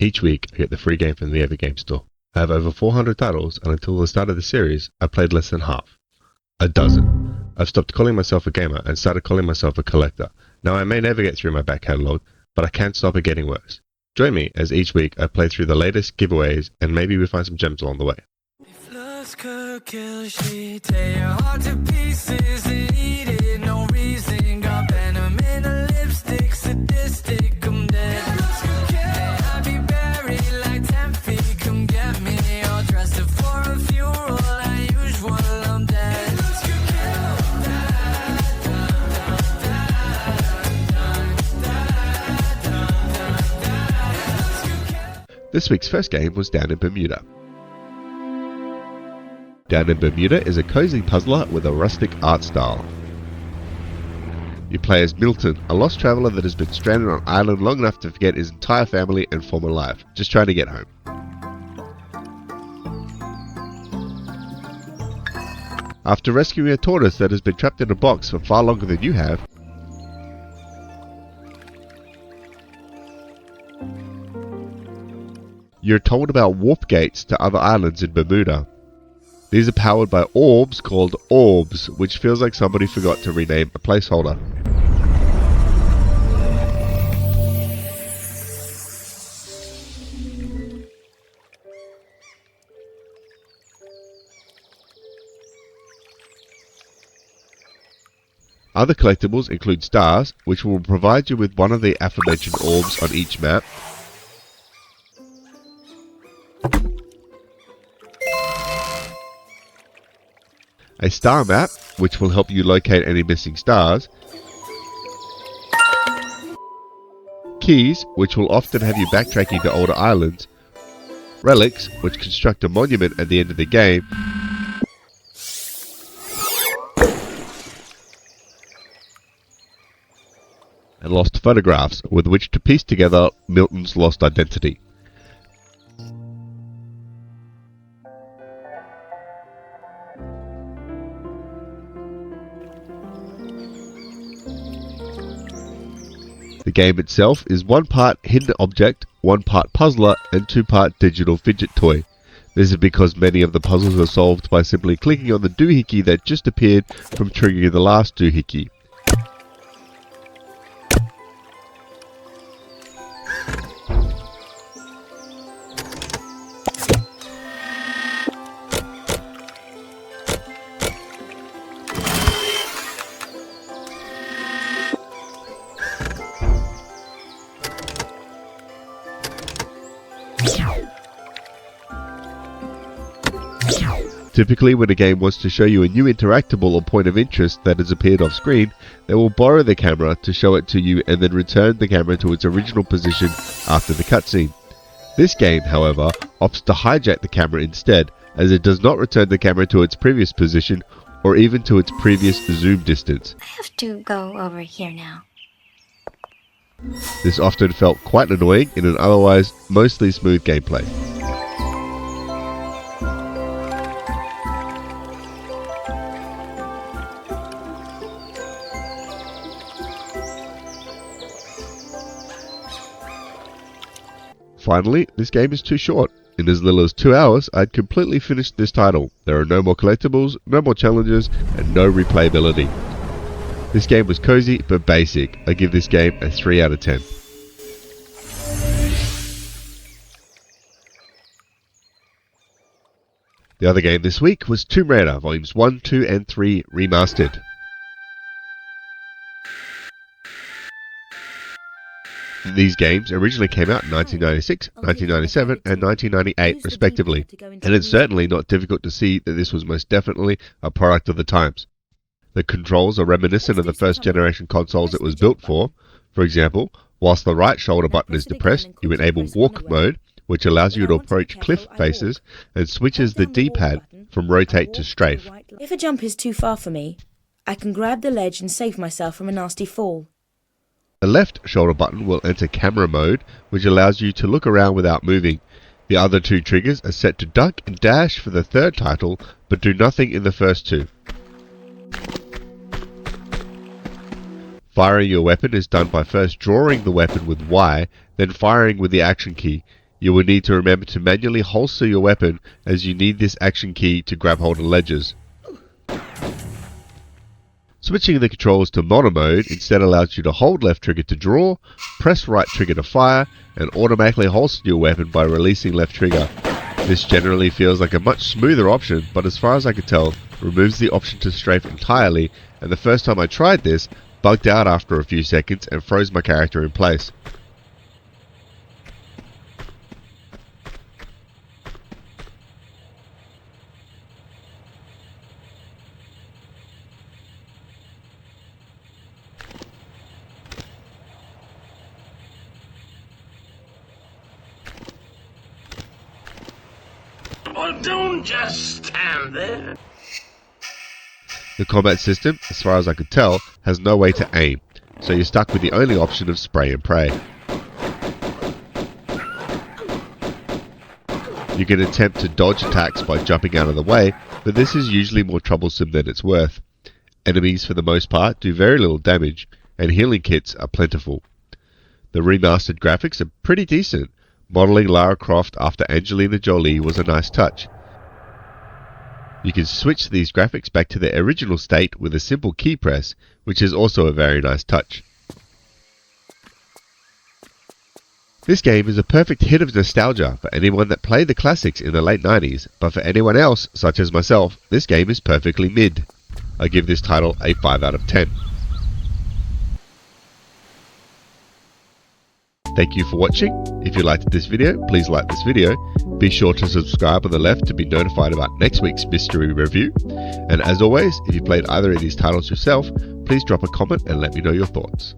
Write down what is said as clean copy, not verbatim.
Each week, I get the free game from the Epic Game Store. I have over 400 titles, and until the start of the series, I played less than half. A dozen. I've stopped calling myself a gamer and started calling myself a collector. Now, I may never get through my back catalogue, but I can't stop it getting worse. Join me as each week I play through the latest giveaways, and maybe we find some gems along the way. If looks could kill, she'd tear your heart to pieces and eat it. No reason, got venom in her lipstick, sadistic, I'm dead. If looks could kill, I'd be buried like 10 feet. Come get me, all dressed up for a funeral. As usual, I'm dead. If looks could kill. This week's first game was Down in Bermuda. Down in Bermuda is a cozy puzzler with a rustic art style. You play as Milton, a lost traveller that has been stranded on an island long enough to forget his entire family and former life, just trying to get home. After rescuing a tortoise that has been trapped in a box for far longer than you have, you're told about warp gates to other islands in Bermuda. These are powered by orbs called orbs, which feels like somebody forgot to rename a placeholder. Other collectibles include stars, which will provide you with one of the aforementioned orbs on each map, a star map, which will help you locate any missing stars, keys, which will often have you backtracking to older islands, relics, which construct a monument at the end of the game, and lost photographs with which to piece together Milton's lost identity. The game itself is one part hidden object, one part puzzler, and 2-part digital fidget toy. This is because many of the puzzles are solved by simply clicking on the doohickey that just appeared from triggering the last doohickey. Typically, when a game wants to show you a new interactable or point of interest that has appeared off screen, they will borrow the camera to show it to you and then return the camera to its original position after the cutscene. This game, however, opts to hijack the camera instead, as it does not return the camera to its previous position or even to its previous zoom distance. I have to go over here now. This often felt quite annoying in an otherwise mostly smooth gameplay. Finally, this game is too short. In as little as 2 hours, I'd completely finished this title. There are no more collectibles, no more challenges, and no replayability. This game was cozy but basic. I give this game a 3 out of 10. The other game this week was Tomb Raider Volumes 1, 2, and 3 Remastered. These games originally came out in 1996, 1997, and 1998 respectively, and it's certainly not difficult to see that this was most definitely a product of the times. The controls are reminiscent of the first generation consoles it was built for. For example, whilst the right shoulder button is depressed, you enable walk mode, which allows you to approach cliff faces and switches the D-pad from rotate to strafe. If a jump is too far for me, I can grab the ledge and save myself from a nasty fall. The left shoulder button will enter camera mode, which allows you to look around without moving. The other two triggers are set to duck and dash for the third title, but do nothing in the first two. Firing your weapon is done by first drawing the weapon with Y, then firing with the action key. You will need to remember to manually holster your weapon, as you need this action key to grab hold of ledges. Switching the controls to mono mode instead allows you to hold left trigger to draw, press right trigger to fire, and automatically holster your weapon by releasing left trigger. This generally feels like a much smoother option, but as far as I could tell, removes the option to strafe entirely, and the first time I tried this, bugged out after a few seconds and froze my character in place. Well, don't just stand there. The combat system, as far as I could tell, has no way to aim, so you're stuck with the only option of spray and pray. You can attempt to dodge attacks by jumping out of the way, but this is usually more troublesome than it's worth. Enemies, for the most part, do very little damage, and healing kits are plentiful. The remastered graphics are pretty decent. Modelling Lara Croft after Angelina Jolie was a nice touch. You can switch these graphics back to their original state with a simple key press, which is also a very nice touch. This game is a perfect hit of nostalgia for anyone that played the classics in the late 90s, but for anyone else, such as myself, this game is perfectly mid. I give this title a 5 out of 10. Thank you for watching. If you liked this video, please like this video. Be sure to subscribe on the left to be notified about next week's mystery review. And as always, if you played either of these titles yourself, please drop a comment and let me know your thoughts.